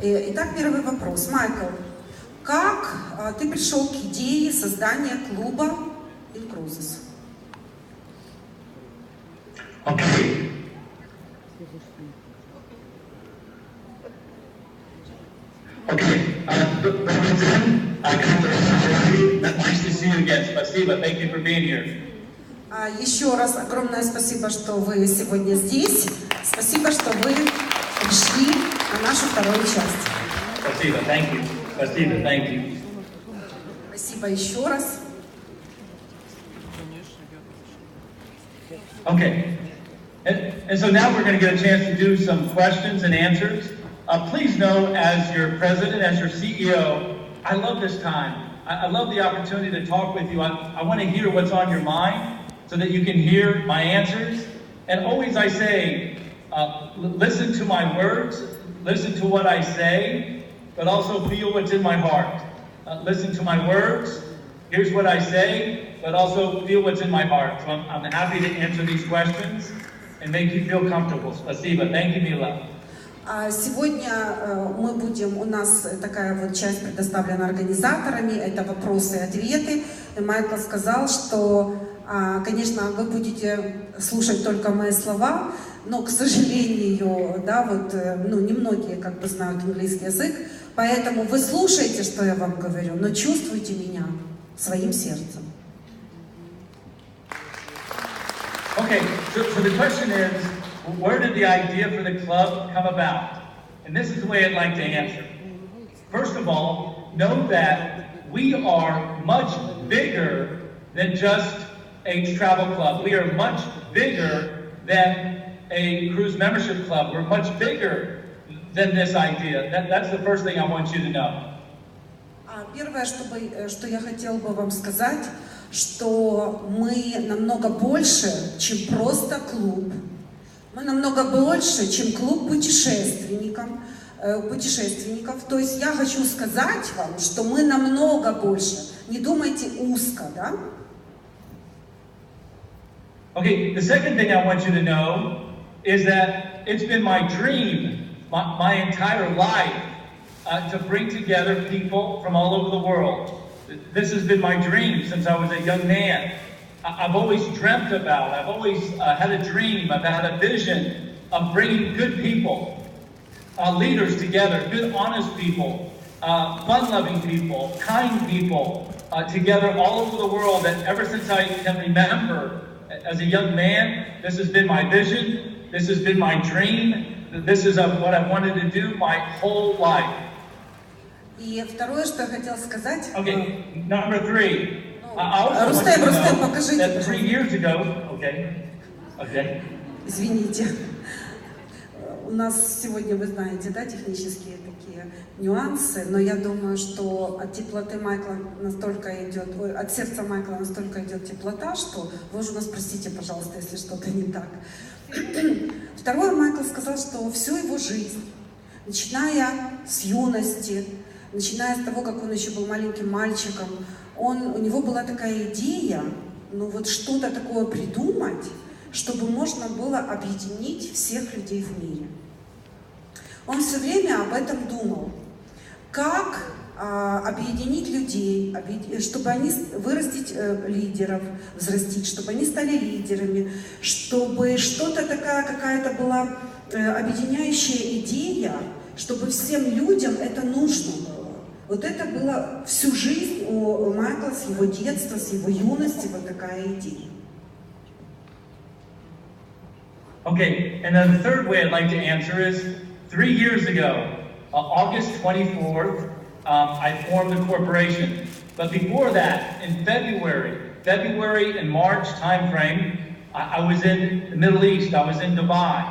Итак, первый вопрос. Майкл, как ты пришел к идее создания клуба INCRUISES? Okay. Nice to see you again. Спасибо. Thank you for being here. Еще раз огромное спасибо, что вы сегодня здесь. Спасибо, что вы пришли на нашу вторую часть. Спасибо. Thank you. Спасибо. Thank you. Спасибо еще раз. Okay. And so now we're going to get a chance to do some questions and answers. Please know, as your president, as your CEO, I love this time. I love the opportunity to talk with you. I want to hear what's on your mind so that you can hear my answers. And always I say, listen to my words, listen to what I say, but also feel what's in my heart. Listen to my words, here's what I say, but also feel what's in my heart. So I'm happy to answer these questions and make you feel comfortable. Спасибо. Thank you, Mila. Сегодня у нас такая вот часть предоставлена организаторами, это вопросы и ответы. И Майкл сказал, что, конечно, вы будете слушать только мои слова, но, к сожалению, да, вот, немногие как бы знают английский язык, поэтому вы слушаете, что я вам говорю, но чувствуйте меня своим сердцем. Okay, so the question is, where did the idea for the club come about? And this is the way I'd like to answer. First of all, know that we are much bigger than just a travel club. We are much bigger than a cruise membership club. We're much bigger than this idea. That's the first thing I want you to know. Первое, что я хотела бы вам сказать, что мы намного больше, чем просто клуб. Мы намного больше, чем клуб путешественников. То есть я хочу сказать вам, что мы намного больше. Не думайте узко, да? Okay, the second thing I want you to know is that it's been my dream, my entire life, to bring together people from all over the world. This has been my dream since I was a young man. I've always dreamt about, I've always had a dream, I've had a vision of bringing good people, leaders together, good, honest people, fun-loving people, kind people, together all over the world. And ever since I can remember, as a young man, this has been my vision, this has been my dream, this is what I wanted to do my whole life. И второе, что я хотела сказать. Okay, number three. Рустем, покажите. 3 years ago, okay. Извините. У нас сегодня, вы знаете, да, технические такие нюансы, но я думаю, что от теплоты Майкла настолько идет, от сердца Майкла настолько идет теплота, что вы уже нас простите, пожалуйста, если что-то не так. Второе, Майкл сказал, что всю его жизнь, начиная с юности, начиная с того, как он еще был маленьким мальчиком, у него была такая идея, вот что-то такое придумать, чтобы можно было объединить всех людей в мире. Он все время об этом думал. Как объединить людей, чтобы они вырастить лидеров, взрастить, чтобы они стали лидерами, чтобы что-то такая какая-то была объединяющая идея, чтобы всем людям это нужно было. Вот это было всю жизнь у Майкла, с его детства, с его юности, вот такая идея. Okay, and then the third way I'd like to answer is 3 years ago, August 24th, I formed a corporation. But before that, in February and March timeframe, I was in the Middle East, I was in Dubai,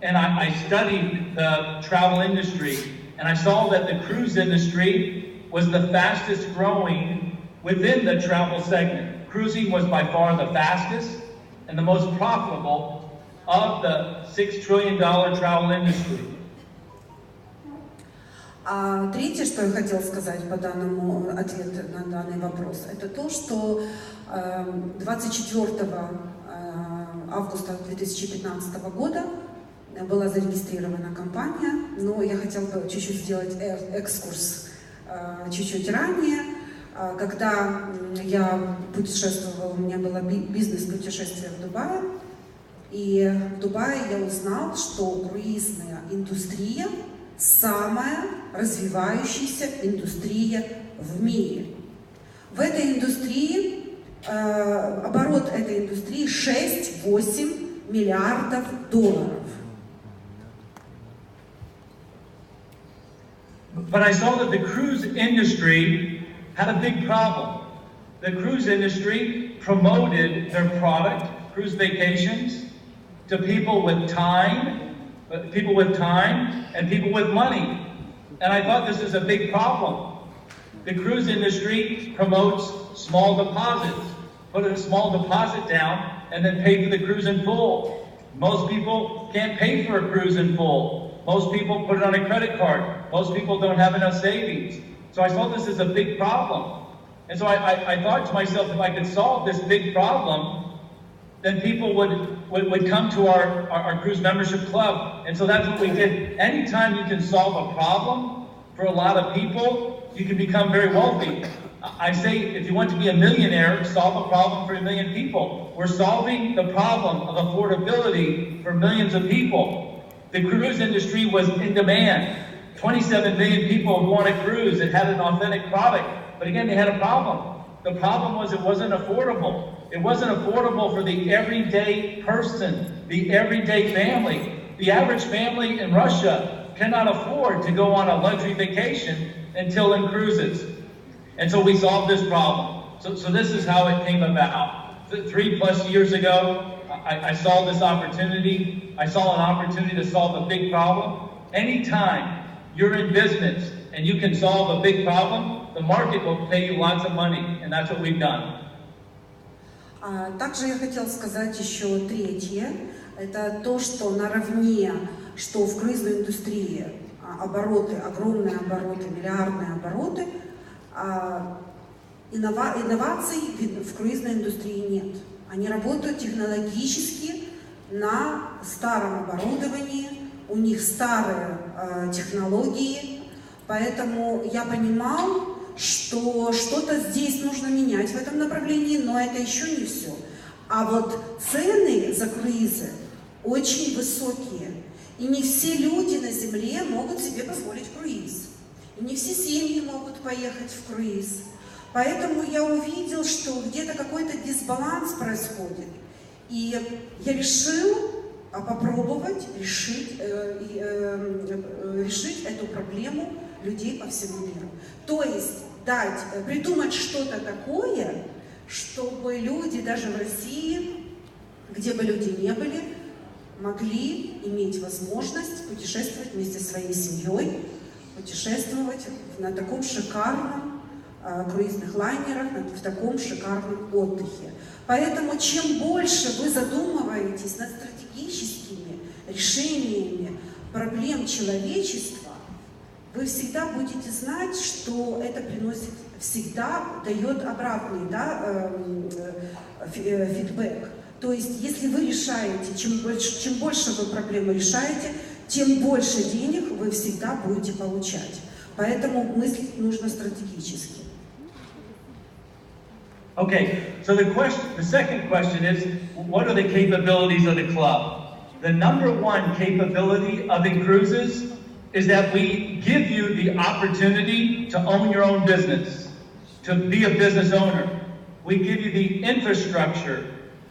and I studied the travel industry. And I saw that the cruise industry was the fastest growing within the travel segment. Cruising was by far the fastest and the most profitable of the $6 trillion travel industry. Третье, что я хотела сказать по данному ответу на данный вопрос, это то, что 24 августа 2015 года была зарегистрирована компания, но я хотела бы чуть-чуть сделать экскурс чуть-чуть ранее. Когда я путешествовала, у меня было бизнес-путешествие в Дубае, и в Дубае я узнала, что круизная индустрия самая развивающаяся индустрия в мире. В этой индустрии, оборот этой индустрии 6-8 миллиардов долларов. But I saw that the cruise industry had a big problem. The cruise industry promoted their product, cruise vacations, to people with time and people with money. And I thought this is a big problem. The cruise industry promotes small deposits. Put a small deposit down and then pay for the cruise in full. Most people can't pay for a cruise in full. Most people put it on a credit card. Most people don't have enough savings. So I saw this as a big problem. And so I thought to myself, if I could solve this big problem, then people would come to our cruise membership club. And so that's what we did. Anytime you can solve a problem for a lot of people, you can become very wealthy. I say, if you want to be a millionaire, solve a problem for 1 million people. We're solving the problem of affordability for millions of people. The cruise industry was in demand. 27 million people who want a cruise that had an authentic product. But again, they had a problem. The problem was it wasn't affordable. It wasn't affordable for the everyday person, the everyday family. The average family in Russia cannot afford to go on a luxury vacation until INCRUISES. And so we solved this problem. So this is how it came about. 3+ years ago, I saw this opportunity. I saw an opportunity to solve a big problem. Anytime you're in business and you can solve a big problem, the market will pay you lots of money, and that's what we've done. Также я хотела сказать еще третье. Это то, что наравне, что в круизной индустрии обороты, огромные обороты, миллиардные обороты, инноваций в круизной индустрии нет. Они работают технологически на старом оборудовании, у них старые технологии, поэтому я понимал, что что-то здесь нужно менять в этом направлении, но это еще не все. А вот цены за круизы очень высокие, и не все люди на Земле могут себе позволить круиз, и не все семьи могут поехать в круиз. Поэтому я увидел, что где-то какой-то дисбаланс происходит, и я решил попробовать решить эту проблему людей по всему миру. То есть придумать что-то такое, чтобы люди даже в России, где бы люди не были, могли иметь возможность путешествовать вместе со своей семьей, путешествовать на таком шикарном круизных лайнерах, в таком шикарном отдыхе. Поэтому чем больше вы задумываетесь над стратегическими решениями проблем человечества, вы всегда будете знать, что это приносит, всегда дает обратный фидбэк. То есть, если вы решаете, чем больше вы проблемы решаете, тем больше денег вы всегда будете получать. Поэтому мыслить нужно стратегически. Okay, so the second question is, what are the capabilities of the club? The number one capability of INCRUISES is that we give you the opportunity to own your own business, to be a business owner. We give you the infrastructure.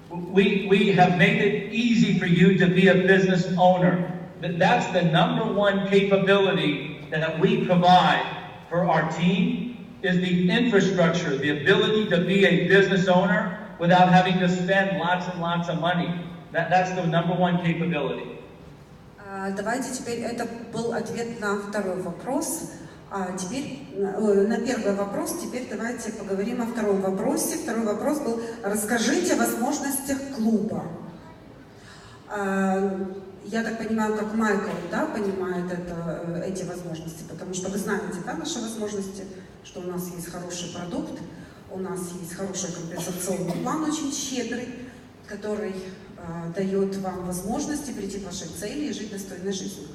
We have made it easy for you to be a business owner. That's the number one capability that we provide for our team, is the infrastructure, the ability to be a business owner without having to spend lots and lots of money. That's the number one capability. Давайте теперь, это был ответ на второй вопрос. Теперь на первый вопрос, теперь давайте поговорим о втором вопросе. Второй вопрос был: расскажите о возможностях клуба. Я так понимаю, как Майкл, понимает эти возможности, потому что вы знаете, наши возможности, что у нас есть хороший продукт, у нас есть хороший компенсационный план, очень щедрый, который дает вам возможности прийти к вашей цели и жить достойной жизнью.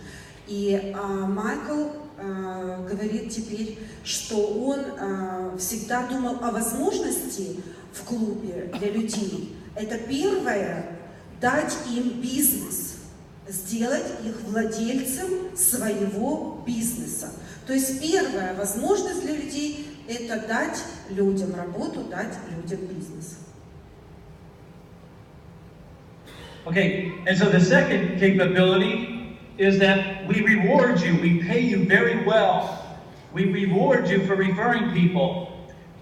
И Майкл говорит теперь, что он всегда думал о возможности в клубе для людей. Это первое – дать им бизнес, сделать их владельцем своего бизнеса. То есть первая возможность для людей – это дать людям работу, дать людям бизнес. Okay, and so the second capability is that we reward you, we pay you very well. We reward you for referring people.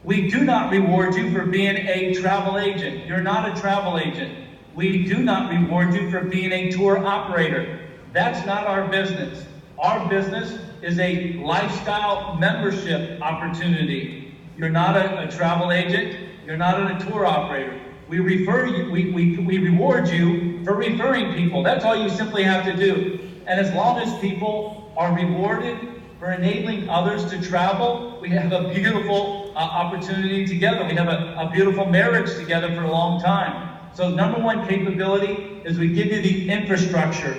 We do not reward you for being a travel agent. You're not a travel agent. We do not reward you for being a tour operator. That's not our business. Our business is a lifestyle membership opportunity. You're not a travel agent. You're not a tour operator. We refer you, we reward you for referring people. That's all you simply have to do. And as long as people are rewarded for enabling others to travel, we have a beautiful opportunity together. We have a beautiful marriage together for a long time. So number one capability is we give you the infrastructure.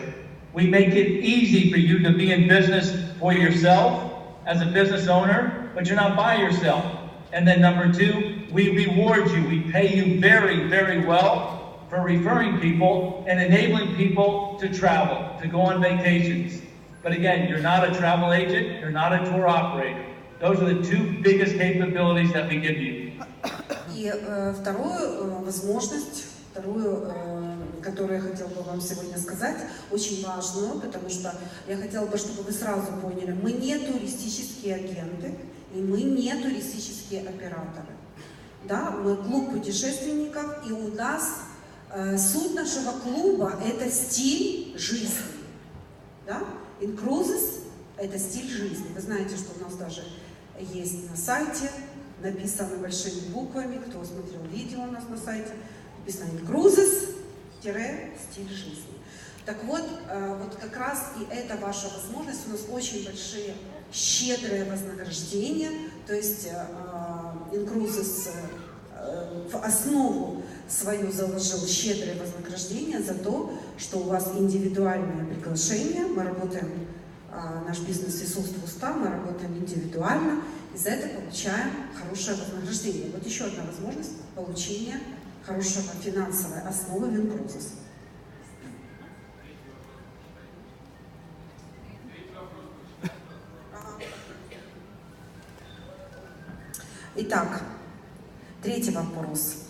We make it easy for you to be in business for yourself as a business owner, but you're not by yourself. And then number two, we reward you. We pay you very, very well for referring people and enabling people to travel, to go on vacations. But again, you're not a travel agent, you're not a tour operator. Those are the two biggest capabilities that we give you. И вторую возможность, которую я хотела бы вам сегодня сказать, очень важную, потому что я хотела бы, чтобы вы сразу поняли, мы не туристические агенты, и мы не туристические операторы. Да, мы клуб путешественников, и у нас суть нашего клуба – это стиль жизни. Да? INCRUISES – это стиль жизни. Вы знаете, что у нас даже есть на сайте, написано большими буквами, кто смотрел видео у нас на сайте, написано INCRUISES – стиль жизни. Так вот, вот как раз и это ваша возможность. У нас очень большие, щедрые вознаграждения. То есть INCRUISES в основу свою заложил щедрые вознаграждения за то, что у вас индивидуальное приглашение. Мы работаем, наш бизнес из уст в уста, мы работаем индивидуально, и за это получаем хорошее вознаграждение. Вот еще одна возможность получения хорошего финансовой основы в INCRUISES. Итак, третий вопрос.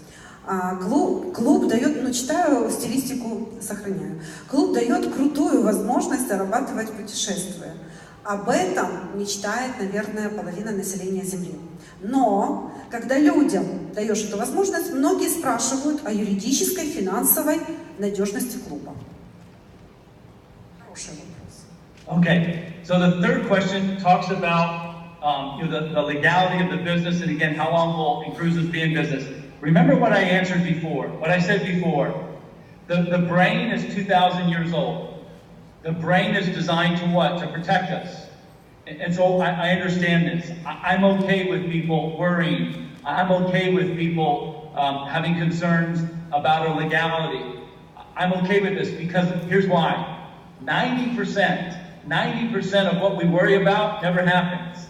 Клуб дает, читаю стилистику, сохраняю. Клуб дает крутую возможность зарабатывать путешествуя. Об этом мечтает, наверное, половина населения Земли. Но, когда людям даешь эту возможность, многие спрашивают о юридической, финансовой надежности клуба. Хороший вопрос. Okay, so the third question talks about the legality of the business, and again, how long will INCRUISES be in business? Remember what I answered before, what I said before. The brain is 2,000 years old. The brain is designed to what? To protect us. And so I understand this. I'm okay with people worrying. I'm okay with people having concerns about our legality. I'm okay with this because here's why. 90% of what we worry about never happens.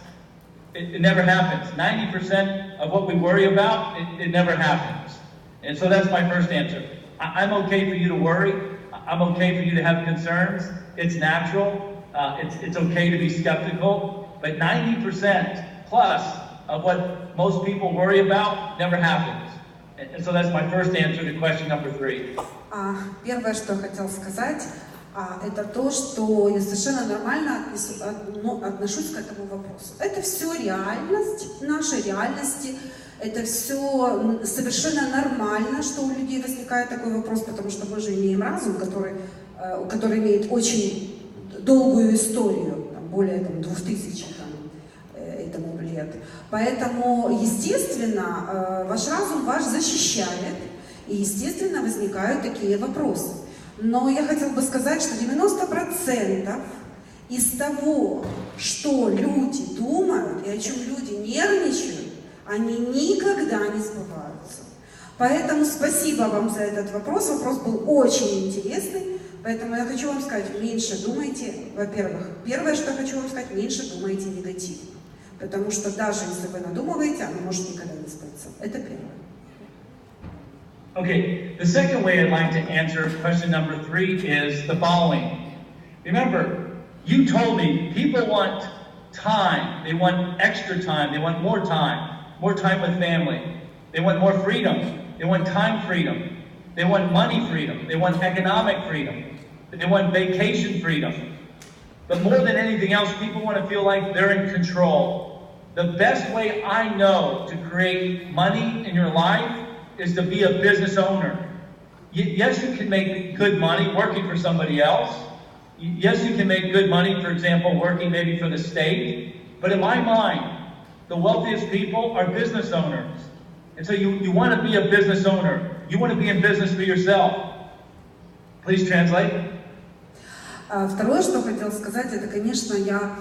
It never happens. 90% of what we worry about, it never happens. And so that's my first answer. I'm okay for you to worry. I'm okay for you to have concerns. It's natural. It's okay to be skeptical. But 90% plus of what most people worry about never happens. And so that's my first answer to question number 3. Первое, что я хотела сказать, это то, что я совершенно нормально отношусь к этому вопросу. Это все реальность, нашей реальности, это все совершенно нормально, что у людей возникает такой вопрос, потому что мы же имеем разум, который имеет очень долгую историю, более 2000 этому лет. Поэтому, естественно, ваш разум вас защищает, и, естественно, возникают такие вопросы. Но я хотела бы сказать, что 90% из того, что люди думают и о чем люди нервничают, они никогда не сбываются. Поэтому спасибо вам за этот вопрос. Вопрос был очень интересный. Поэтому я хочу вам сказать, меньше думайте, во-первых. Первое, что я хочу вам сказать, меньше думайте негатив. Потому что даже если вы надумываете, оно может никогда не сбыться. Это первое. Okay, the second way I'd like to answer question number 3 is the following. Remember, you told me people want time, they want extra time, they want more time with family, they want more freedom, they want time freedom, they want money freedom, they want economic freedom, they want vacation freedom. But more than anything else, people want to feel like they're in control. The best way I know to create money in your life is to be a business owner. Yes, you can make good money working for somebody else. Yes, you can make good money, for example, working maybe for the state. But in my mind, the wealthiest people are business owners. And so you want to be a business owner. You want to be in business for yourself. Please translate. Второе, что хотел сказать, это, конечно, я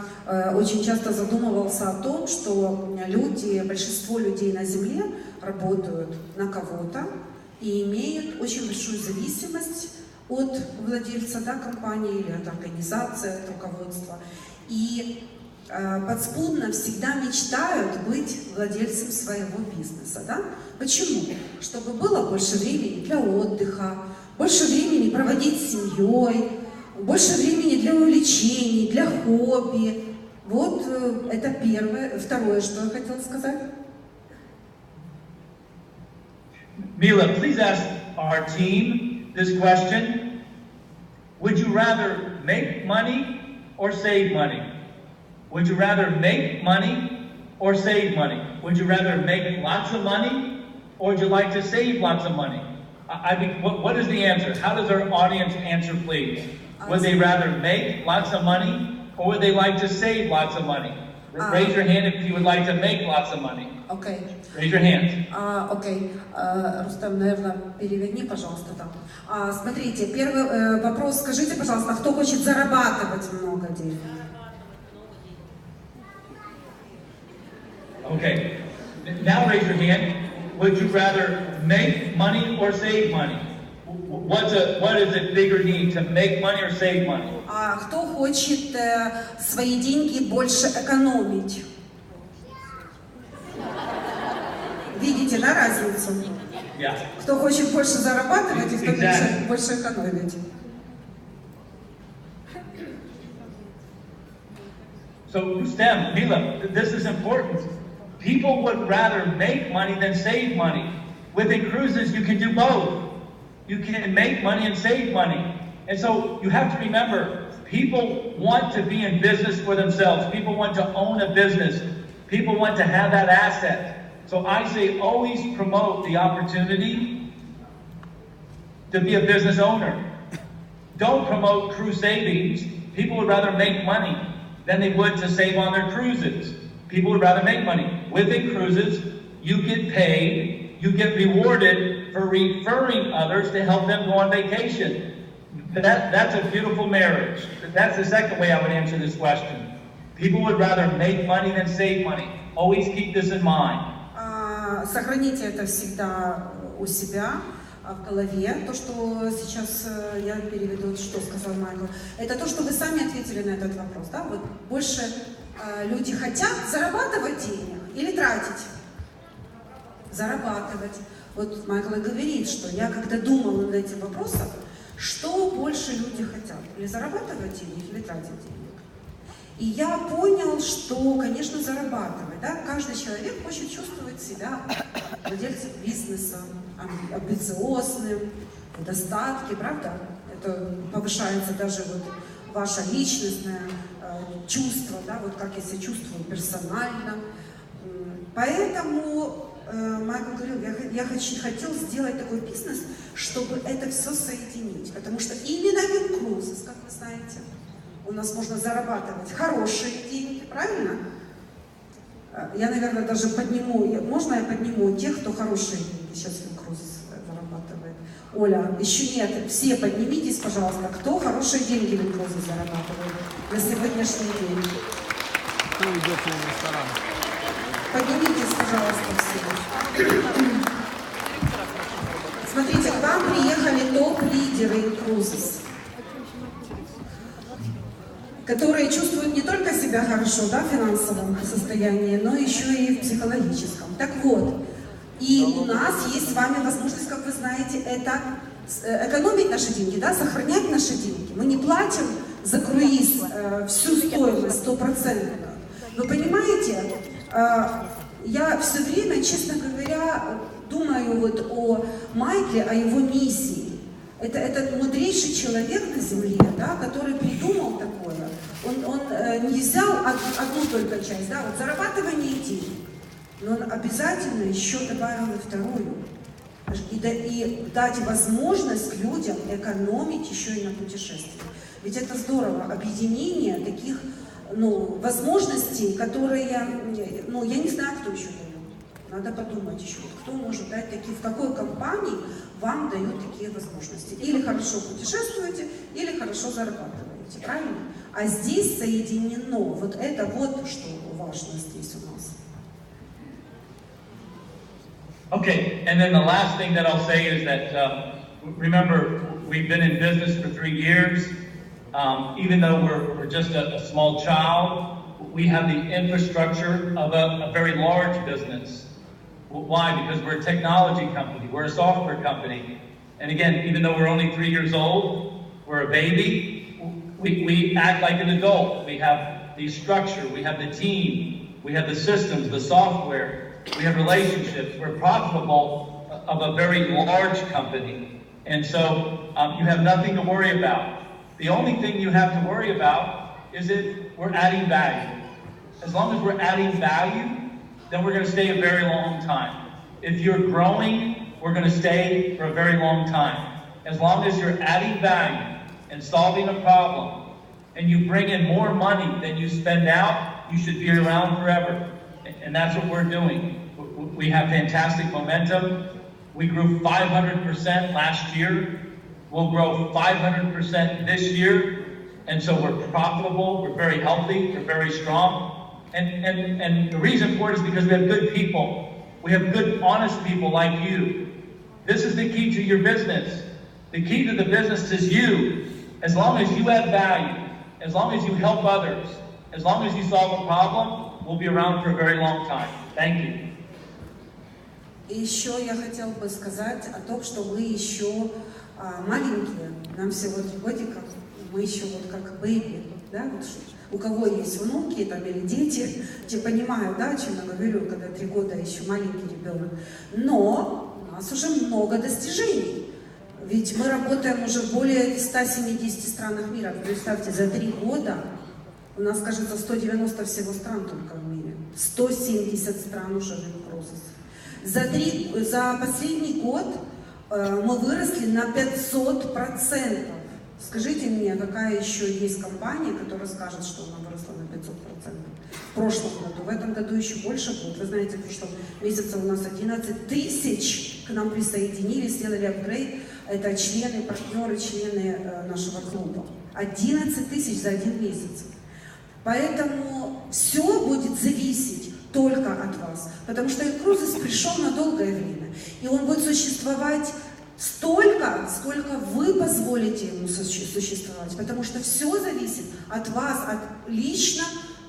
очень часто задумывался о том, что люди, большинство людей на Земле работают на кого-то и имеют очень большую зависимость от владельца, да, компании или от организации, от руководства. И подспудно всегда мечтают быть владельцем своего бизнеса. Да? Почему? Чтобы было больше времени для отдыха, больше времени проводить с семьей, больше времени для увлечений, для хобби. Вот это первое. Второе, что я хотела сказать. Mila, please ask our team this question. Would you rather make money or save money? Would you rather make money or save money? Would you rather make lots of money or would you like to save lots of money? What is the answer? How does our audience answer, please? Would they rather make lots of money or would they like to save lots of money? Raise your hand if you would like to make lots of money. Okay. Raise your hand. Окей. Рустам, наверное, переверни, пожалуйста, там. Смотрите, первый вопрос. Скажите, пожалуйста, кто хочет зарабатывать много денег? Okay. Now raise your hand. Would you rather make money or save money? What is a bigger need, to make money or save money? Кто хочет свои деньги больше экономить? Видите, да, разницу? Yeah. Кто хочет больше зарабатывать и кто хочет больше экономить? So, Rustam, Mila, this is important. People would rather make money than save money. With INCRUISES, you can do both. You can make money and save money. And so you have to remember, people want to be in business for themselves. People want to own a business. People want to have that asset. So I say always promote the opportunity to be a business owner. Don't promote cruise savings. People would rather make money than they would to save on their cruises. People would rather make money. With INCRUISES, you get paid, you get rewarded for referring others to help them go on vacation. That's a beautiful marriage. That's the second way I would answer this question. People would rather make money than save money. Always keep this in mind. Сохраните это всегда у себя в голове. То, что сейчас я переведу, что сказал Майкл, это то, что вы сами ответили на этот вопрос. Да? Вот больше люди хотят зарабатывать денег или тратить? Зарабатывать. Вот Майкл и говорит, что я когда думал над этим вопросом, что больше люди хотят? Или зарабатывать денег, или тратить денег? И я понял, что, конечно, зарабатывать. Да? Каждый человек хочет чувствовать себя владельцем бизнеса, амбициозным, в достатке, правда? Это повышается даже вот ваше личностное чувство, да? Вот как я себя чувствую персонально. Поэтому Майкл говорил, я хотел сделать такой бизнес, чтобы это все соединить. Потому что именно в INCRUISES, как вы знаете, у нас можно зарабатывать хорошие деньги, правильно? Я, наверное, даже подниму, можно я подниму тех, кто хорошие деньги сейчас в INCRUISES зарабатывает? Оля, еще нет, все поднимитесь, пожалуйста, кто хорошие деньги в INCRUISES зарабатывает на сегодняшний день? Кто идет в ресторан? Поднимитесь, пожалуйста, все. нам приехали топ-лидеры INCRUISES, которые чувствуют не только себя хорошо, да, в финансовом состоянии, но еще и в психологическом. Так вот, и у нас есть с вами возможность, как вы знаете, это экономить наши деньги, да, сохранять наши деньги. Мы не платим за круиз всю стоимость 100%. Вы понимаете, я все время, честно говоря, думаю вот о Майкле, о его миссии. Это этот мудрейший человек на земле, да, который придумал такое. Он не взял одну только часть, да, вот зарабатывание денег, но он обязательно еще добавил и вторую. И дать возможность людям экономить еще и на путешествиях. Ведь это здорово, объединение таких, ну, возможностей, которые, ну, я не знаю, кто еще дает. Надо подумать еще, кто может дать такие, в какой компании вам дают такие возможности. Или хорошо путешествуете, или хорошо зарабатываете, правильно? А здесь соединено, вот это вот, что важно здесь у нас. Okay, and then the last thing that I'll say is that, remember, we've been in business for 3 years. Even though we're just a small child, we have the infrastructure of a very large business. Why? Because we're a technology company, we're a software company. And again, even though we're only 3 years old, we're a baby, we act like an adult. We have the structure, we have the team, we have the systems, the software. We have relationships. We're profitable of a very large company. And so you have nothing to worry about. The only thing you have to worry about is if we're adding value. As long as we're adding value, then we're going to stay a very long time. If you're growing, we're going to stay for a very long time. As long as you're adding value and solving a problem, and you bring in more money than you spend out, you should be around forever. And that's what we're doing. We have fantastic momentum. We grew 500% last year. We'll grow 500% this year. And so we're profitable, we're very healthy, we're very strong. And the reason for it is because we have good people. We have good, honest people like you. This is the key to your business. The key to the business is you. As long as you add value, as long as you help others, as long as you solve a problem, we'll be around for a very long time. Thank you. И еще я хотела бы сказать о том, что мы еще маленькие, нам всего 3 годика, мы еще вот как бэйби, да, вот, у кого есть внуки там, или дети, те понимают, да, о чем я говорю, когда 3 года еще маленький ребенок. Но у нас уже много достижений, ведь мы работаем уже в более 170 странах мира. Представьте, за 3 года у нас, кажется, 190 всего стран только в мире, 170 стран уже в INCRUISES. За последний год мы выросли на 500%. Скажите мне, какая еще есть компания, которая скажет, что она выросла на 500%? В прошлом году, в этом году еще больше будет. Вы знаете, в прошлом месяце у нас 11 тысяч к нам присоединились, сделали апгрейд. Это члены, партнеры, члены нашего клуба. 11 тысяч за 1 месяц. Поэтому все будет зависеть только от вас. Потому что INCRUISES пришел на долгое время. И он будет существовать столько, сколько вы позволите ему существовать. Потому что все зависит от вас, от лично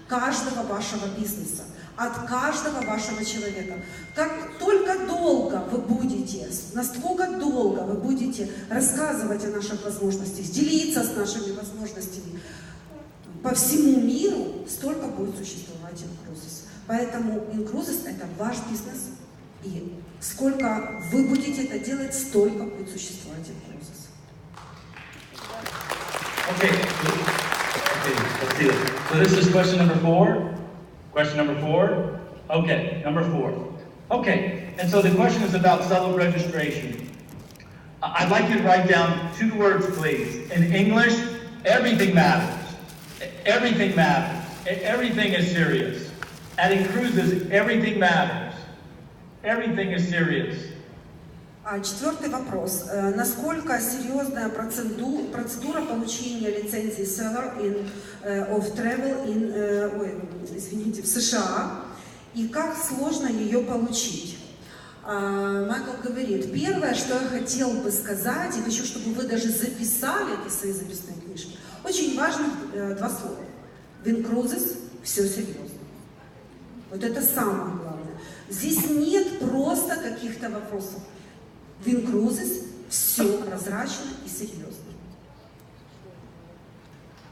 каждого вашего бизнеса, от каждого вашего человека. Как только долго вы будете, насколько долго вы будете рассказывать о наших возможностях, делиться с нашими возможностями по всему миру, столько будет существовать INCRUISES. Поэтому INCRUISES — это ваш бизнес, и сколько вы будете это делать, столько будет существовать INCRUISES. Okay, let's see it. So this is question number 4. Question number 4. Okay, number 4. Okay, and so the question is about self-registration. I'd like you to write down 2 words, please. In English, everything matters. Everything matters. Everything is serious. At INCRUISES, everything matters. Everything is serious. 4-й вопрос. Насколько серьезная процедура получения лицензии Seller of Travel в США, и как сложно ее получить? Майкл говорит, первое, что я хотел бы сказать, и хочу, чтобы вы даже записали эти свои записные книжки, очень важно два слова. В INCRUISES все серьезно. Вот это самое главное. Здесь нет просто каких-то вопросов. В INCRUISES все прозрачно и серьезно.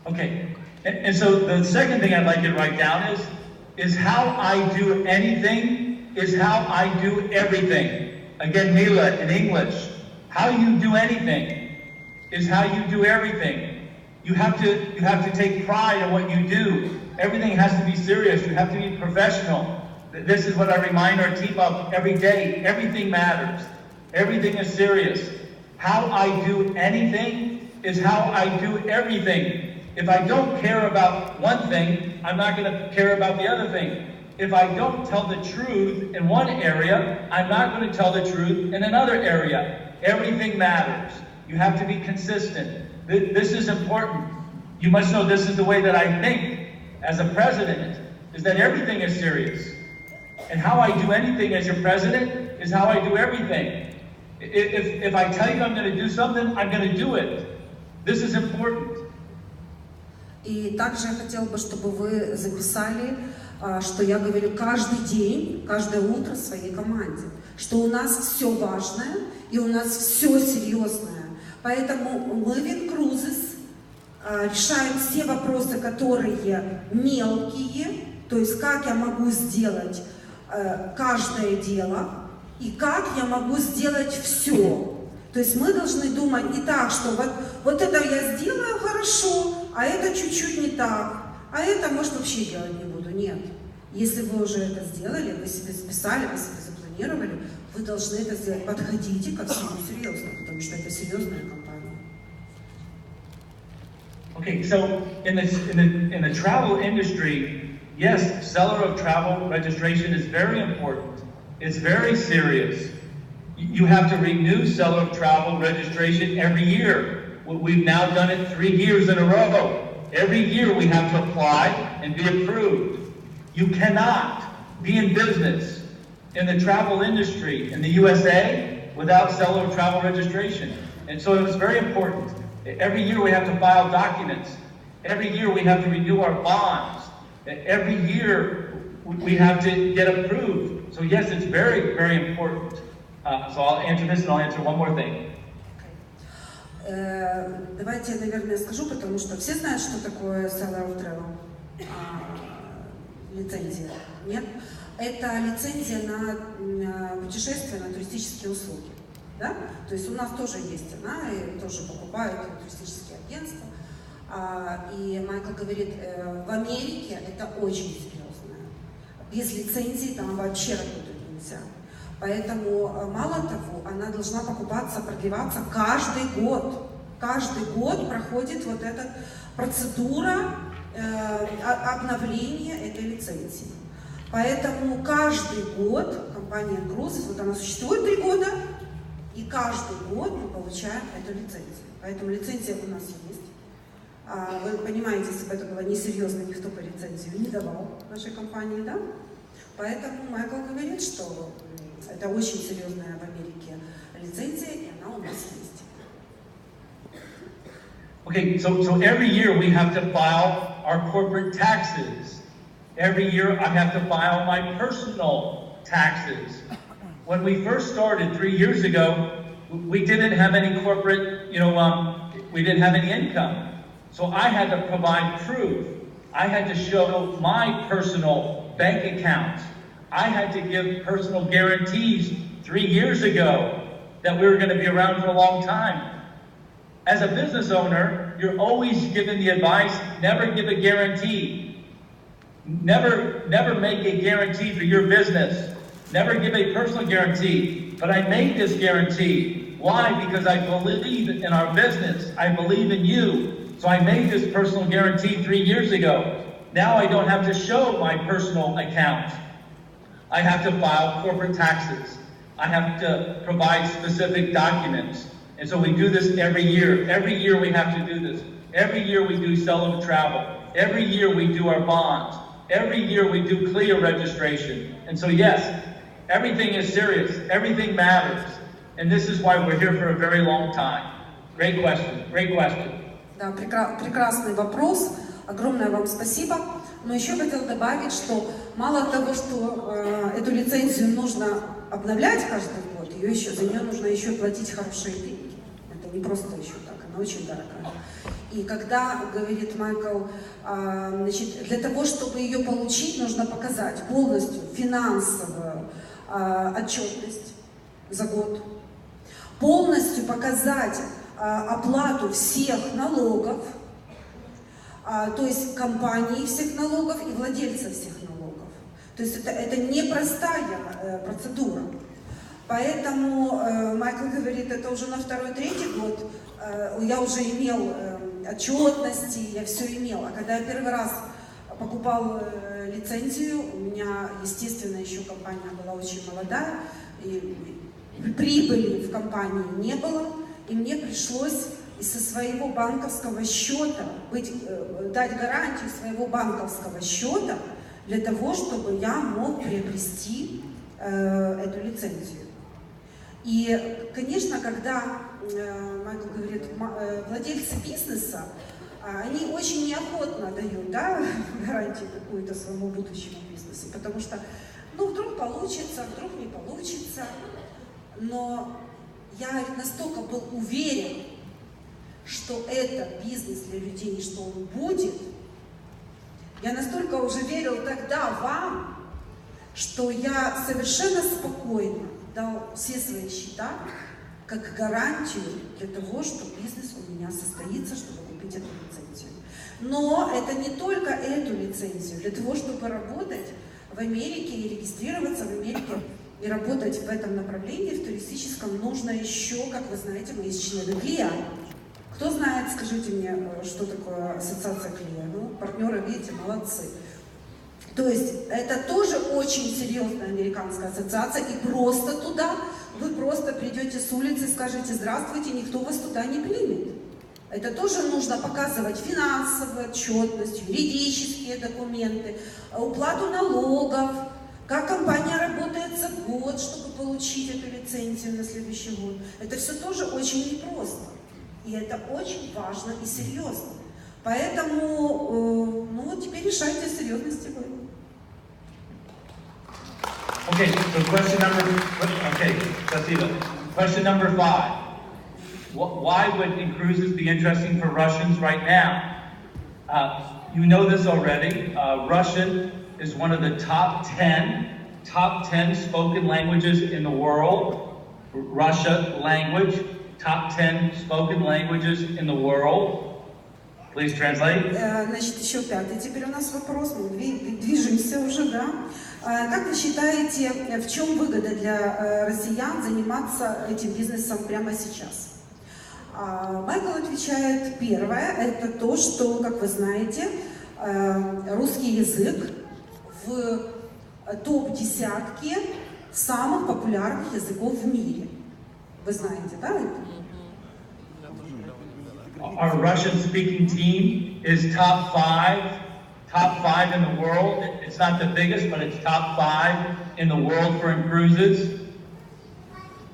Okay, and so the second thing I'd like you to write down is how I do anything is how I do everything. Again, Mila, in English, how you do anything is how you do everything. You have to take pride in what you do. Everything has to be serious. You have to be professional. This is what I remind our team of every day. Everything matters. Everything is serious. How I do anything is how I do everything. If I don't care about one thing, I'm not going to care about the other thing. If I don't tell the truth in one area, I'm not going to tell the truth in another area. Everything matters. You have to be consistent. This is important. You must know this is the way that I think as a president, is that everything is serious. And how I do anything as your president is how I do everything. If I tell you I'm going to do something, I'm going to do it. This is important. И также я хотела бы, чтобы вы записали, что я говорю каждый день, каждое утро своей команде, что у нас все важное и у нас все серьезное. Поэтому мы в INCRUISES решаем все вопросы, которые мелкие, то есть как я могу сделать каждое дело и как я могу сделать все. То есть мы должны думать не так, что вот это я сделаю хорошо, а это чуть-чуть не так, а это, может, вообще делать не буду. Нет. Если вы уже это сделали, вы себе записали, вы себе запланировали, вы должны это сделать. Подходите ко всему серьезно, потому что это серьезная компания. Okay, so in the travel industry, yes, seller of travel registration is very important. It's very serious. You have to renew seller of travel registration every year. We've now done it 3 years in a row. Every year we have to apply and be approved. You cannot be in business in the travel industry in the USA without seller of travel registration. And so it was very important. Every year we have to file documents. Every year we have to renew our bonds. Every year we have to get approved. So yes, it's very, very important. So I'll answer this and I'll answer one more thing. Давайте я, наверное, скажу, потому что все знают, что такое seller of travel. Лицензия. Нет? Это лицензия на путешествия, на туристические услуги. Да? То есть у нас тоже есть она, и тоже покупают туристические агентства. И Майкл говорит, в Америке это очень серьезно. Без лицензии там вообще работать нельзя. Поэтому, мало того, она должна покупаться, продлеваться каждый год. Каждый год проходит вот эта процедура обновления этой лицензии. Поэтому каждый год компания INCRUISES, вот она существует 3 года, и каждый год мы получаем эту лицензию. Поэтому лицензия у нас есть. Вы понимаете, если бы это было несерьезно, никто бы лицензию не давал нашей компании, да? Поэтому Майкл говорит, что это очень серьезная в Америке лицензия, и она у нас есть. Okay, so every year we have to file our corporate taxes. Every year I have to file my personal taxes. When we first started 3 years ago, we didn't have any corporate, we didn't have any income. So I had to provide proof. I had to show my personal bank account. I had to give personal guarantees 3 years ago that we were going to be around for a long time. As a business owner, you're always given the advice, never give a guarantee. Never make a guarantee for your business. Never give a personal guarantee. But I made this guarantee. Why? Because I believe in our business. I believe in you. So I made this personal guarantee 3 years ago. Now I don't have to show my personal account. I have to file corporate taxes. I have to provide specific documents. And so we do this every year. Every year we have to do this. Every year we do seller of travel. Every year we do our bonds. Every year we do CLIA registration. And so yes, Everything is serious. Everything matters. And this is why we're here for a very long time. Great question. Great question. Да, прекрасный вопрос. Огромное вам спасибо. Но еще хотел добавить, что мало того, что эту лицензию нужно обновлять каждый год, за нее нужно еще платить хорошие деньги. Это не просто еще так, она очень дорогая. И когда, говорит Майкл, значит, для того, чтобы ее получить, нужно показать полностью финансовую отчетность за год, полностью показать оплату всех налогов, то есть компании всех налогов и владельцев всех налогов. То есть это непростая процедура. Поэтому Майкл говорит, это уже на второй-третий год я уже имел отчетности, я все имел. А когда я первый раз покупал лицензию, у меня, естественно, еще компания была очень молодая, и прибыли в компании не было, и мне пришлось со своего банковского счета дать гарантию своего банковского счета для того, чтобы я мог приобрести эту лицензию. И, конечно, когда Майкл говорит, владельцы бизнеса, они очень неохотно дают, да, гарантию какую-то своему будущему бизнесу, потому что, ну, вдруг получится, вдруг не получится. Но я настолько был уверен, что это бизнес для людей, что он будет. Я настолько уже верил тогда вам, что я совершенно спокойно дал все свои счета как гарантию для того, что бизнес у меня состоится, чтобы купить эту лицензию. Но это не только эту лицензию. Для того, чтобы работать в Америке и регистрироваться в Америке и работать в этом направлении, в туристическом, нужно еще, как вы знаете, мы есть члены КЛИА. Кто знает, скажите мне, что такое ассоциация КЛИА? Ну, партнеры, видите, молодцы. То есть это тоже очень серьезная американская ассоциация, и просто туда вы просто придете с улицы и скажете «Здравствуйте», никто вас туда не примет. Это тоже нужно показывать финансовую отчетность, юридические документы, уплату налогов, как компания работает за год, чтобы получить эту лицензию на следующий год. Это все тоже очень непросто. И это очень важно и серьезно. Poэтому, ну, теперь решайте серьезности вы. Okay, so question number 5. Why would INCRUISES be interesting for Russians right now? You know this already. Russian is one of the top 10 spoken languages in the world. Russia language, top 10 spoken languages in the world. Please translate. Значит, еще пятый. Теперь у нас вопрос, мы движемся уже, да? Как вы считаете, в чем выгода для россиян заниматься этим бизнесом прямо сейчас? Майкл отвечает, первое, это то, что, как вы знаете, русский язык в топ-10 самых популярных языков в мире. Вы знаете, да? Our Russian-speaking team is top five in the world. It's not the biggest, but it's top 5 in the world for INCRUISES.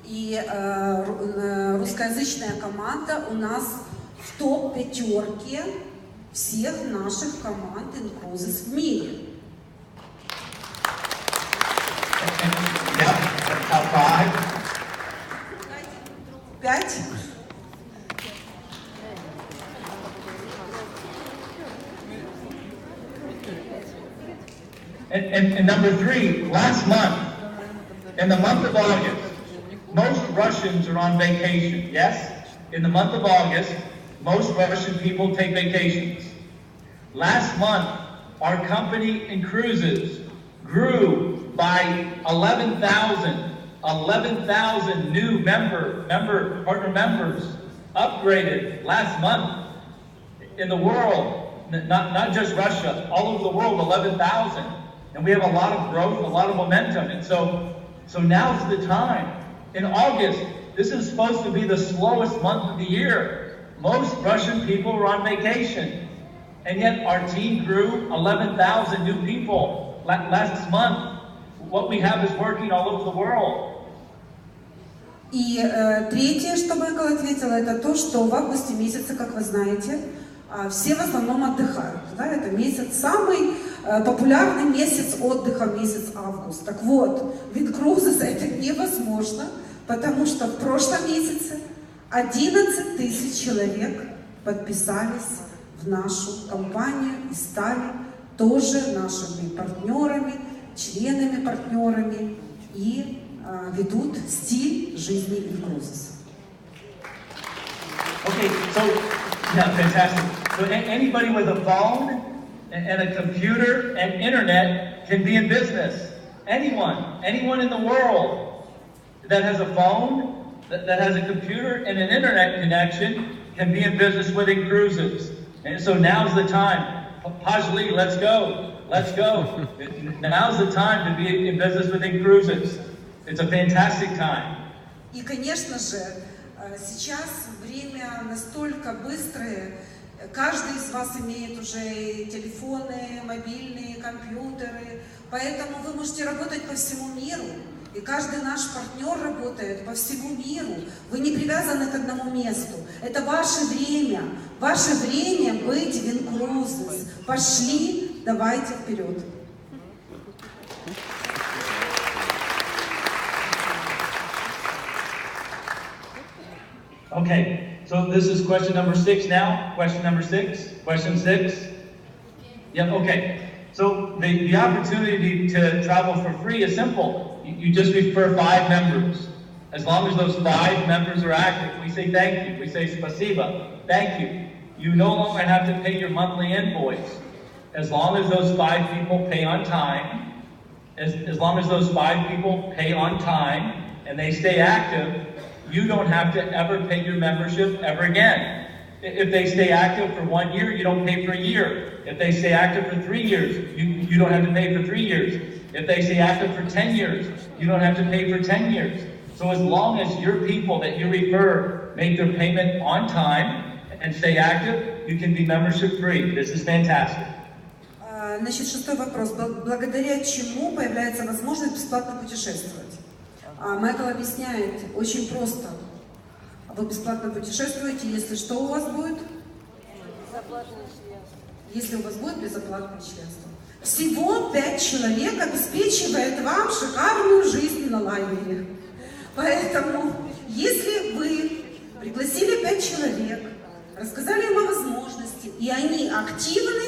И русскоязычная команда у нас в топ-5 всех наших команд INCRUISES в мире. Yeah, top 5. 5. And number 3, last month, in the month of August, most Russians are on vacation, yes? In the month of August, most Russian people take vacations. Last month, our company INCRUISES grew by 11,000 new partner members upgraded last month in the world, not just Russia, all over the world, 11,000. And we have a lot of growth, a lot of momentum. And so now's the time. In August, this is supposed to be the slowest month of the year. Most Russian people are on vacation. And yet our team grew 11,000 new people last month. what we have is working all over the world. И третье, что Майкл ответил, это то, что в августе месяце, как вы знаете, все в основном отдыхают. Да? Это месяц, самый популярный месяц отдыха, месяц август. Так вот, в INCRUISES это невозможно, потому что в прошлом месяце 11 тысяч человек подписались в нашу компанию и стали тоже нашими партнерами, членами-партнерами и ведут стиль жизни INCRUISES. Okay, so, yeah, fantastic. So anybody with a phone and a computer and internet can be in business. Anyone in the world that has a phone, that has a computer and an internet connection can be in business with INCRUISES. And so now's the time. Pajli, let's go. Let's go. Now's the time to be in business with INCRUISES. It's a fantastic time. И, конечно же, сейчас время настолько быстрое. Каждый из вас имеет уже телефоны, мобильные, компьютеры, поэтому вы можете работать по всему миру. И каждый наш партнер работает по всему миру. Вы не привязаны к одному месту. Это ваше время. Ваше время быть в INCRUISES. Пошли, давайте вперед. Okay, so this is question number 6 now. Question number 6. Question 6. Yeah, okay. So the opportunity to travel for free is simple. You just refer 5 members. As long as those 5 members are active, we say thank you. We say spasiba. Thank you. You no longer have to pay your monthly invoice. As long as those 5 people pay on time, as long as those 5 people pay on time and they stay active, you don't have to ever pay your membership ever again. If they stay active for 1 year, you don't pay for a year. If they stay active for 3 years, you don't have to pay for 3 years. If they stay active for 10 years, you don't have to pay for 10 years. So as long as your people that you refer make their payment on time and stay active, you can be membership free. This is fantastic. Значит, 6-й вопрос. Благодаря чему появляется возможность бесплатно путешествовать? Майкл объясняет очень просто. Вы бесплатно путешествуете, если что у вас будет? Безоплатное членство. Если у вас будет безоплатное членство. Всего 5 человек обеспечивает вам шикарную жизнь на лайнере. Поэтому, если вы пригласили 5 человек, рассказали им о возможности, и они активны,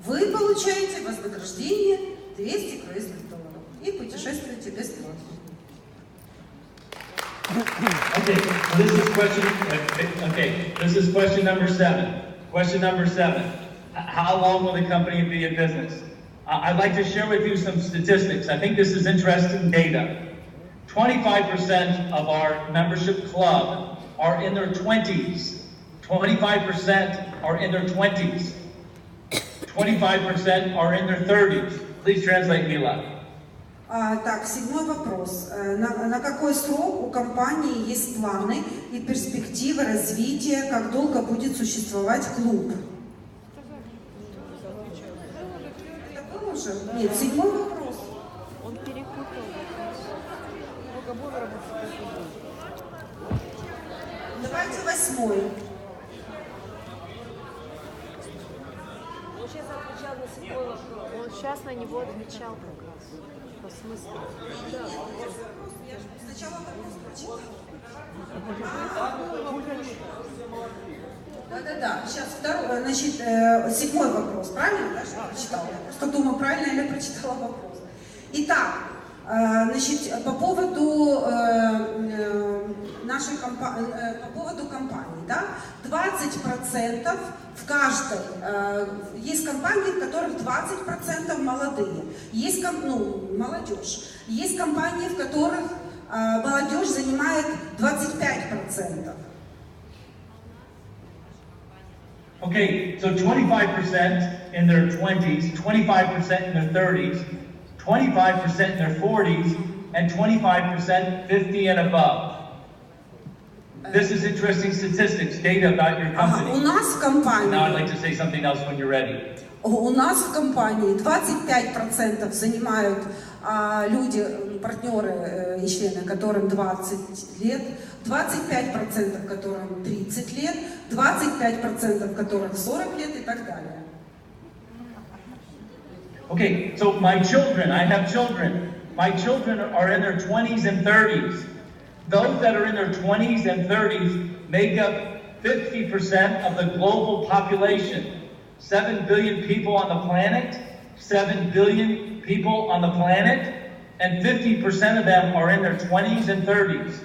вы получаете вознаграждение $200 круизных долларов и путешествуете бесплатно. Okay, so this is question number 7. Question number 7. How long will the company be in business? I'd like to share with you some statistics. I think this is interesting data. 25% of our membership club are in their 20s. 25% are in their 20s. 25% are in their 30s. Please translate, Mila. Так, 7-й вопрос. На какой срок у компании есть планы и перспективы развития, как долго будет существовать клуб? Это был уже? Нет, 7-й вопрос. Он перепутал. Давайте 8-й. Он сейчас отвечал на 7-й вопрос. Он сейчас на него отвечал как раз. По смыслу. Да. Сначала вопрос прочитал. Да. Сейчас второй, значит, 7-й вопрос. Правильно, да, что я прочитала? Я просто думаю, правильно ли я прочитала вопрос. Итак, значит, по поводу нашей компании, да, 20% в каждой, есть компании, в которых 20% молодые, есть молодежь, есть компании, в которых молодежь занимает 25%. Okay, so 25% in their 20s, 25% in their 30s, 25% in their 40s, and 25% 50 and above. This is interesting statistics, data about your company. У нас в компании. Now I'd like to say something else when you're ready. У нас в компании 25% занимают люди, партнеры и члены, которым 20 лет, 25% которым 30 лет, 25% которым 40 лет и так далее. Okay, so my children, I have children. My children are in their 20s and 30s. Those that are in their 20s and 30s make up 50% of the global population. 7 billion people on the planet, 7 billion people on the planet, and 50% of them are in their 20s and 30s.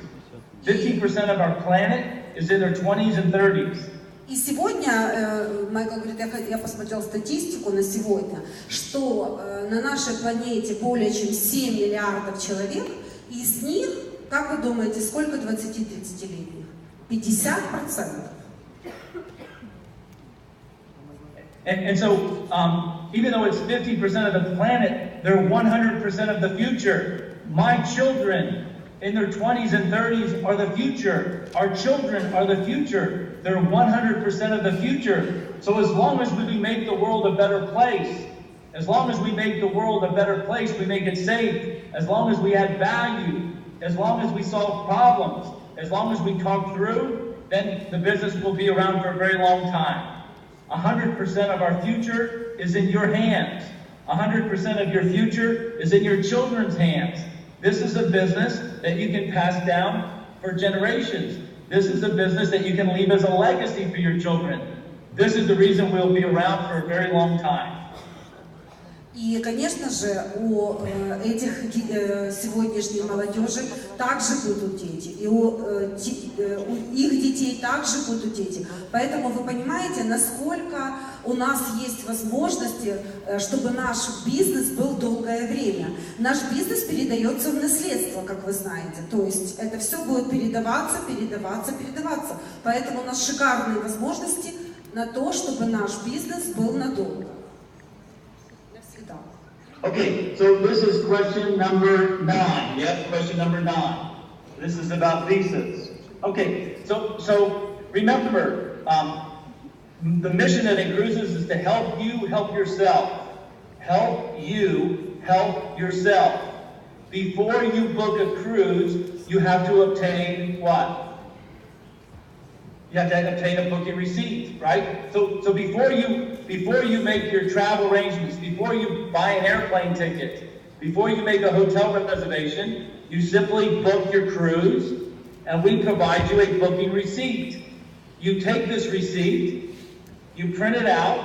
50% of our planet is in their 20s and 30s. И сегодня, Майкл говорит, я посмотрел статистику на сегодня, что на нашей планете более чем 7 миллиардов человек, и из них, как вы думаете, сколько 20-30-летних? 50%. And so, even though it's 50% of the planet, they're 100% of the future. My children in their 20s and 30s are the future. Our children are the future. They're 100% of the future. So as long as we make the world a better place, as long as we make the world a better place, we make it safe, as long as we add value, as long as we solve problems, as long as we talk through, then the business will be around for a very long time. 100% of our future is in your hands. 100% of your future is in your children's hands. This is a business that you can pass down for generations. This is a business that you can leave as a legacy for your children. This is the reason we'll be around for a very long time. И, конечно же, у этих сегодняшней молодежи также будут дети, и у их детей также будут дети. Поэтому вы понимаете, насколько у нас есть возможности, чтобы наш бизнес был долгое время. Наш бизнес передается в наследство, как вы знаете. То есть это все будет передаваться. Поэтому у нас шикарные возможности на то, чтобы наш бизнес был надолго. Okay, so this is question number 9. Yep, question number 9. This is about visas. Okay, so remember, the mission at INCRUISES is to help you help yourself. Help you help yourself. Before you book a cruise, you have to obtain what? You have to obtain a booking receipt, right? So before you make your travel arrangements, before you buy an airplane ticket, before you make a hotel reservation, you simply book your cruise, and we provide you a booking receipt. You take this receipt, you print it out,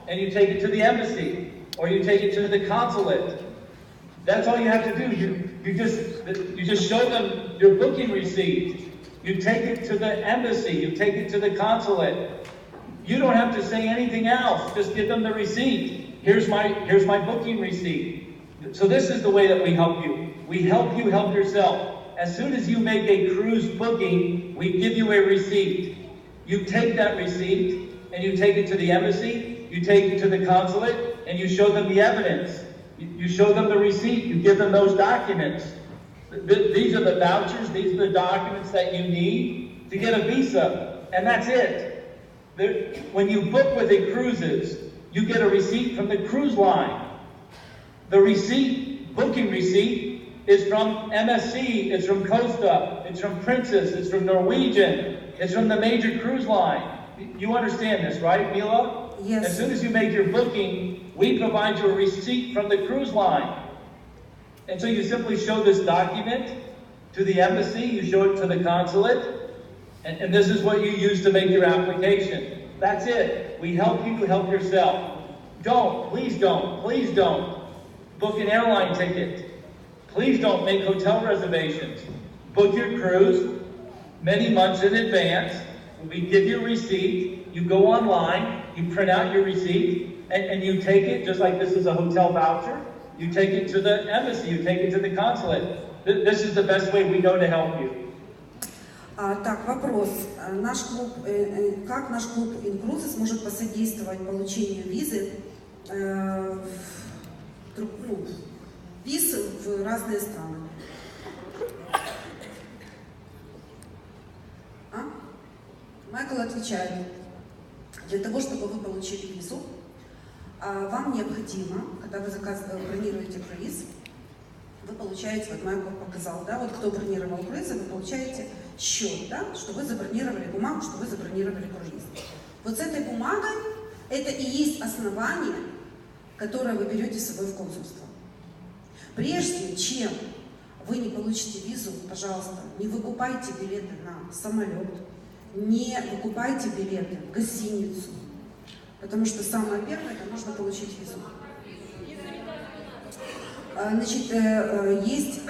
and you take it to the embassy, or you take it to the consulate. That's all you have to do. You just show them your booking receipt. You take it to the embassy, you take it to the consulate. You don't have to say anything else, just give them the receipt. Here's my booking receipt. So this is the way that we help you. We help you help yourself. As soon as you make a cruise booking, we give you a receipt. You take that receipt and you take it to the embassy, you take it to the consulate, and you show them the evidence. You show them the receipt, you give them those documents. These are the vouchers, these are the documents that you need to get a visa, and that's it. When you book with INCRUISES, you get a receipt from the cruise line. The receipt, booking receipt, is from MSC, it's from Costa, it's from Princess, it's from Norwegian, it's from the major cruise line. You understand this, right, Mila? Yes. As soon as you make your booking, we provide you a receipt from the cruise line. And so you simply show this document to the embassy, you show it to the consulate, and this is what you use to make your application. That's it. We help you help yourself. Please don't book an airline ticket. Please don't make hotel reservations. Book your cruise many months in advance. We give you a receipt. You go online, you print out your receipt, and you take it, just like this is a hotel voucher. You take it to the embassy, you take it to the consulate. This is the best way we know to help you. Так, вопрос. Как наш клуб INCRUISES может посодействовать получению визы, виз в разные страны? Майкл отвечает. Для того, чтобы вы получили визу, Вам необходимо, когда вы бронируете круиз, вы получаете, вот Майкл показал, да, вот кто бронировал круизы, вы получаете счет, да, что вы забронировали бумагу, что вы забронировали круиз. Вот с этой бумагой это и есть основание, которое вы берете с собой в консульство. Прежде чем вы не получите визу, пожалуйста, не выкупайте билеты на самолет, не выкупайте билеты в гостиницу, потому что самое первое, это нужно получить визу. Значит, есть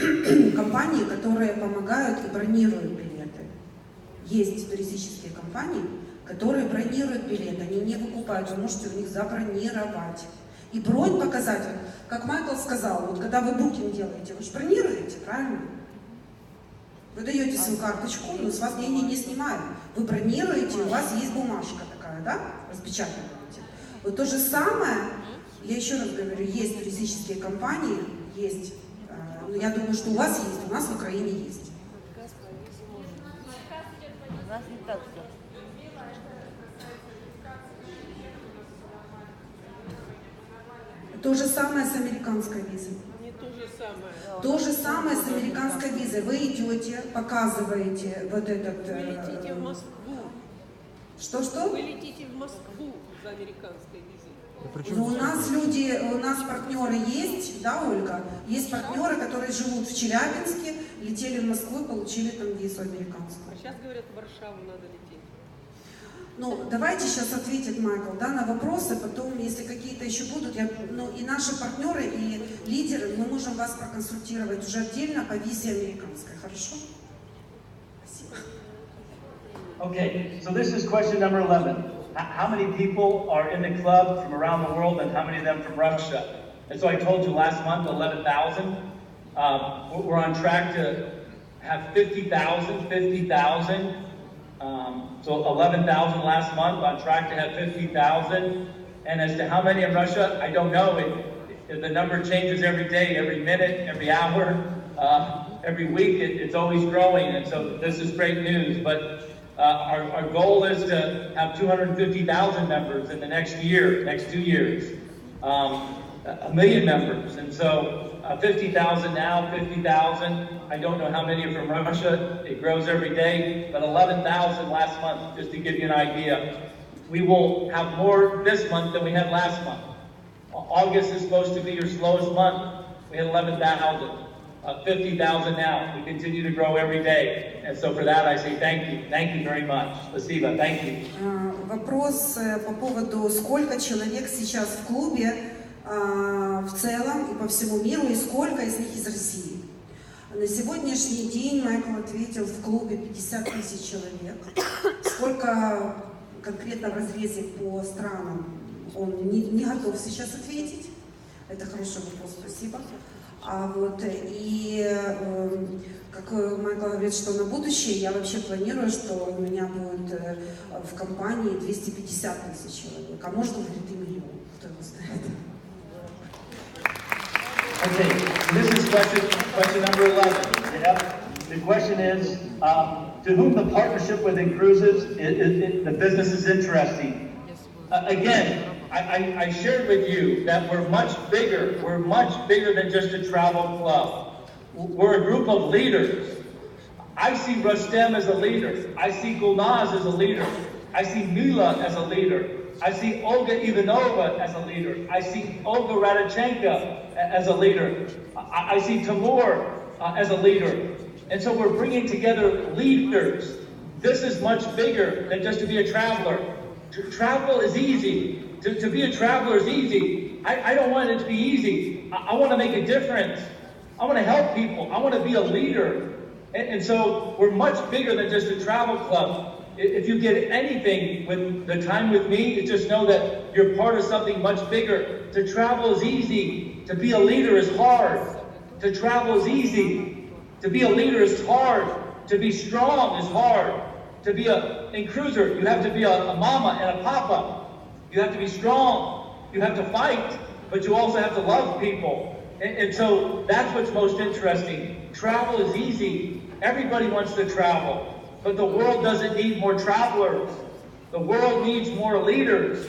компании, которые помогают и бронируют билеты. Есть туристические компании, которые бронируют билеты, они не выкупают, вы можете у них забронировать. И бронь показать, как Майкл сказал, вот когда вы букинг делаете, вы же бронируете, правильно? Вы даете свою карточку, но с вас деньги не снимают. Вы бронируете, у вас есть бумажка такая, да, распечатанная. Вот то же самое, я еще раз говорю, есть туристические компании, есть, но я думаю, что у вас есть, у нас в Украине есть. У нас не так все. То же самое с американской визой. Не то же самое. То же самое с американской визой. Вы идете, показываете вот этот... Вы летите в Москву. Что-что? Вы летите в Москву за американской визой. Но у нас люди, у нас партнеры есть, да, Ольга? Есть партнеры, которые живут в Челябинске, летели в Москву и получили там визу американскую. А сейчас говорят, в Варшаву надо лететь. Ну, давайте сейчас ответит Майкл, да, на вопросы, потом, если какие-то еще будут, и наши партнеры, и лидеры, мы можем вас проконсультировать уже отдельно по визе американской, хорошо? Спасибо. Okay, so this is question number 11. How many people are in the club from around the world and how many of them from Russia? And so I told you last month, 11,000. We're on track to have 50,000. So 11,000 last month, on track to have 50,000. And as to how many in Russia, I don't know. The number changes every day, every minute, every hour, every week. It's always growing, and so this is great news. But our goal is to have 250,000 members in the next year, next 2 years, 1 million members. And so 50,000 now, 50,000. I don't know how many are from Russia. It grows every day, but 11,000 last month, just to give you an idea. We will have more this month than we had last month. August is supposed to be your slowest month. We had 11,000. 50,000 now. We continue to grow every day. And so for that I say thank you. Thank you very much. Спасибо. Thank you. Вопрос по поводу, сколько человек сейчас в клубе в целом и по всему миру, и сколько из них из России. На сегодняшний день Майкл ответил, в клубе 50 тысяч человек. Сколько конкретно в разрезе по странам он не готов сейчас ответить. Это хороший вопрос, спасибо. Как Майкл говорит, что на будущее я вообще планирую, что у меня будет в компании 250 тысяч человек, а может, он говорит, и миллион, кто его знает. Okay, this is question number 11. Yeah? The question is, to whom the partnership with INCRUISES, the business is interesting. Again, I shared with you that we're much bigger. We're much bigger than just a travel club. We're a group of leaders. I see Rustem as a leader. I see Gulnaz as a leader. I see Mila as a leader. I see Olga Ivanova as a leader. I see Olga Radichenko as a leader. I see Timur as a leader. And so we're bringing together leaders. This is much bigger than just to be a traveler. Travel is easy. To be a traveler is easy. I don't want it to be easy. I want to make a difference. I want to help people. I want to be a leader. And so we're much bigger than just a travel club. If you get anything with the time with me, just know that you're part of something much bigger. To travel is easy. To be a leader is hard. To travel is easy. To be a leader is hard. To be strong is hard. To be a cruiser, you have to be a mama and a papa. You have to be strong. You have to fight, but you also have to love people. And so that's what's most interesting. Travel is easy. Everybody wants to travel, but the world doesn't need more travelers. The world needs more leaders.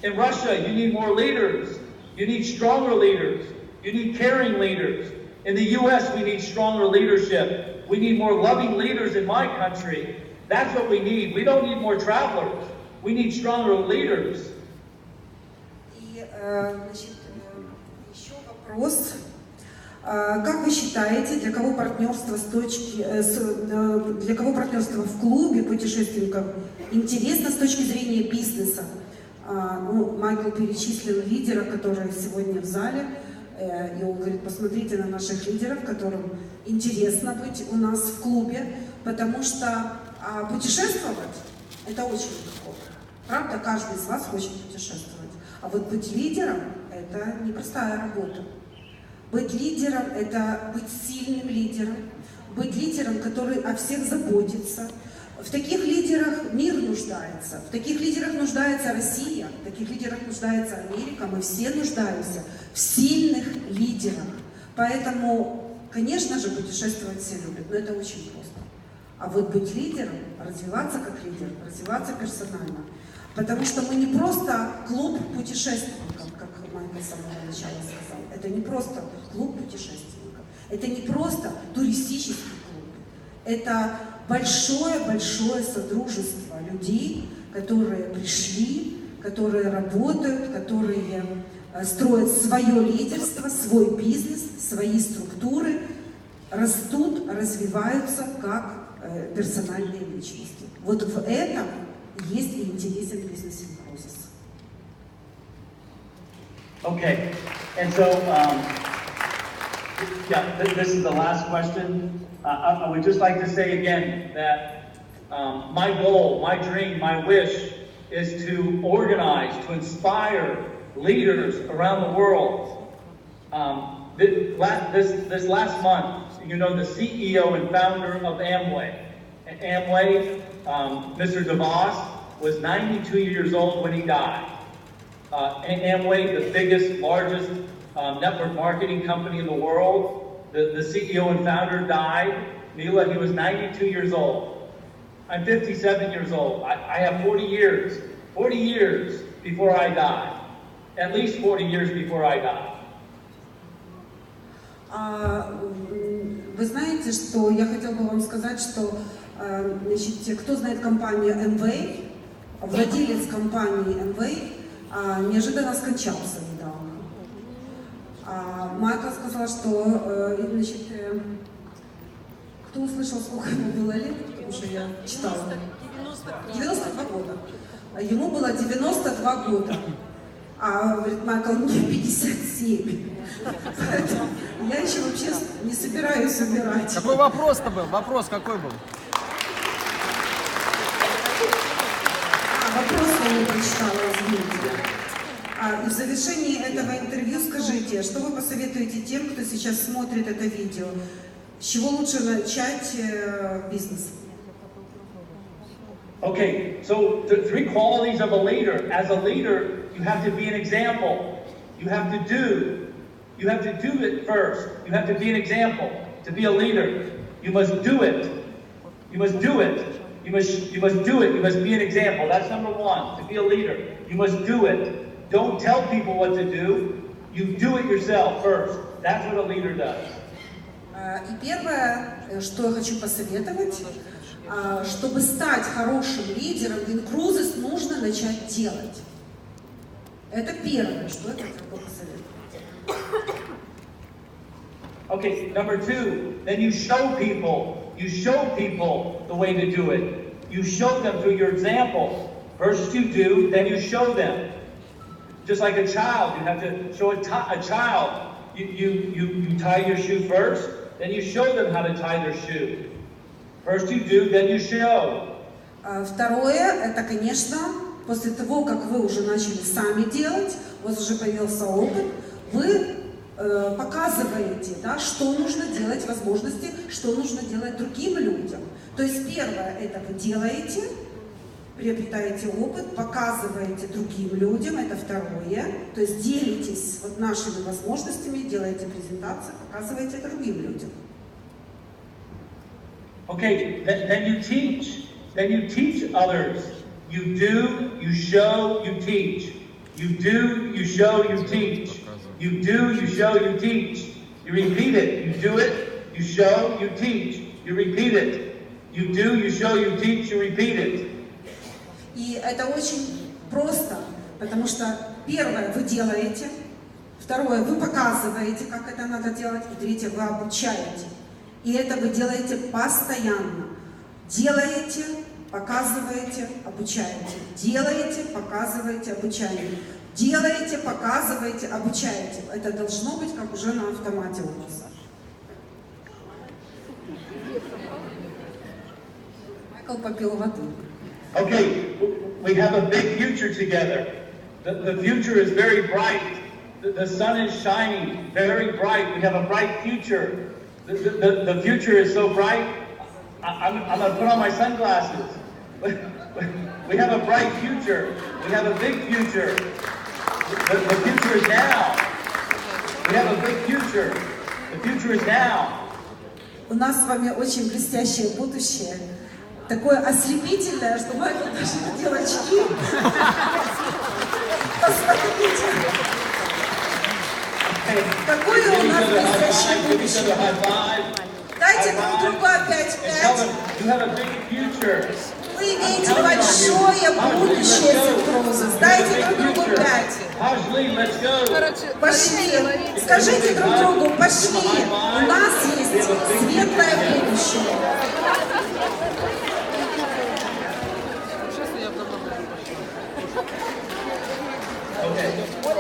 In Russia, you need more leaders. You need stronger leaders. You need caring leaders. In the U.S., we need stronger leadership. We need more loving leaders in my country. That's what we need. We don't need more travelers. We need stronger leaders. И, значит, еще вопрос. Как вы считаете, для кого партнерство в клубе путешественников интересно с точки зрения бизнеса? Ну, Майкл перечислил лидеров, которые сегодня в зале, и он говорит, посмотрите на наших лидеров, которым интересно быть у нас в клубе, потому что путешествовать – это очень легко. Правда, каждый из вас хочет путешествовать. А вот быть лидером – это непростая работа. Быть лидером – это быть сильным лидером, быть лидером, который о всех заботится. В таких лидерах мир нуждается, в таких лидерах нуждается Россия, в таких лидерах нуждается Америка, мы все нуждаемся в сильных лидерах. Поэтому, конечно же, путешествовать все любят, но это очень просто. А вот быть лидером, развиваться как лидер, развиваться персонально. Потому что мы не просто клуб путешественников, как Майкл с самого начала сказал. Это не просто клуб путешественников. Это не просто туристический клуб. Это большое-большое содружество людей, которые пришли, которые работают, которые строят свое лидерство, свой бизнес, свои структуры, растут, развиваются как персональные личности. Вот в этом есть и интересен бизнес INCRUISES. Okay, and so, this is the last question. I would just like to say again that my goal, my dream, my wish is to organize, to inspire leaders around the world. This last month, you know, the CEO and founder of Amway, Mr. DeVos, was 92 years old when he died. Amway, the biggest, largest network marketing company in the world, the CEO and founder died. Mila, he was 92 years old. I'm 57 years old. I have 40 years before I die. At least 40 years before I die. Вы знаете, что я хотела бы вам сказать, что значит, кто знает компанию Amway, владелец компании Amway неожиданно скончался недавно. Майкл сказал, что, значит, кто услышал, сколько ему было лет, потому что я читала. 92 года. Ему было 92 года. А, говорит, Майкл, мне 57. Поэтому я еще вообще не собираюсь умирать. Какой вопрос-то был? Вопрос какой был? Вопрос я не прочитала, извините. И в завершении этого интервью скажите, что вы посоветуете тем, кто сейчас смотрит это видео? С чего лучше начать бизнес? Okay, so the three qualities of a leader. As a leader, you have to be an example. You have to do it first. You have to be an example. To be a leader, you must do it. You must do it. You must do it. You must be an example. That's number one. To be a leader, you must do it. Don't tell people what to do. You do it yourself first. That's what a leader does. И первое, что я хочу посоветовать, чтобы стать хорошим лидером, INCRUISES нужно начать делать. Это первое, что я хотела бы посоветовать. Okay, number two, then you show people the way to do it. You show them through your example. First you do, then you show them. Just like a child, you have to show a child. You tie your shoe first, then you show them how to tie their shoe. First you do, then you show. Второе, это, конечно, после того, как вы уже начали сами делать, у вас уже появился опыт, вы показываете, да, что нужно делать, возможности, что нужно делать другим людям. То есть первое, это вы делаете, приобретаете опыт, показываете другим людям, это второе, то есть делитесь вот нашими возможностями, делаете презентации, показываете другим людям. Okay, then you teach. Then you teach others. You do, you show, you teach. You do, you show, you teach. You do, you show, you teach. You repeat it. You do it, you show, you teach. You repeat it. You do, you show, you teach, you repeat it. И это очень просто, потому что первое вы делаете, второе вы показываете, как это надо делать, и третье вы обучаете. И это вы делаете постоянно. Делаете, показываете, обучаете. Делаете, показываете, обучаете. Делаете, показываете, обучаете. Это должно быть как уже на автомате у нас. Майкл попил воду. Okay, we have a big future together. The future is very bright. The sun is shining, very bright. We have a bright future. The future is so bright. I'm going to put on my sunglasses. We have a bright future. We have a big future. The future is now. We have a big future. The future is now. У нас с вами очень блестящее будущее. Такое ослепительное, что Майкл даже надел очки. Посмотрите. Какое у нас блестящее будущее. Дайте друг другу опять 5. Вы имеете большое будущее, INCRUISES. Дайте друг другу 5. Пошли. Скажите друг другу, пошли. У нас есть светлое будущее. Okay,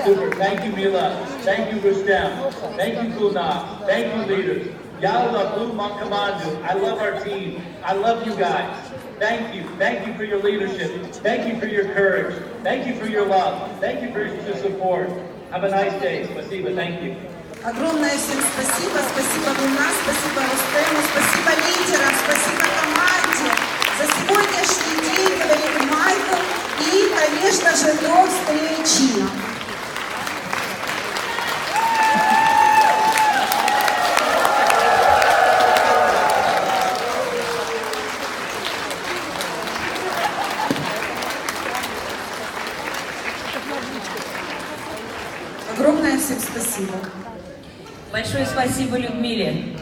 super. Thank you, Mila. Thank you, Rustam. Thank you, Gulnaz. Thank you, leaders. Yalla Blue Mankamandu. I love our team. I love you guys. Thank you. Thank you for your leadership. Thank you for your courage. Thank you for your love. Thank you for your support. Have a nice day. Спасибо. Thank you. Огромное всем спасибо. Спасибо Гулназ, спасибо Рустему, спасибо лидерам, спасибо команде. За сегодняшний день, говорит Майкл, и, конечно же, до встречи. Огромное всем спасибо. Большое спасибо Людмиле.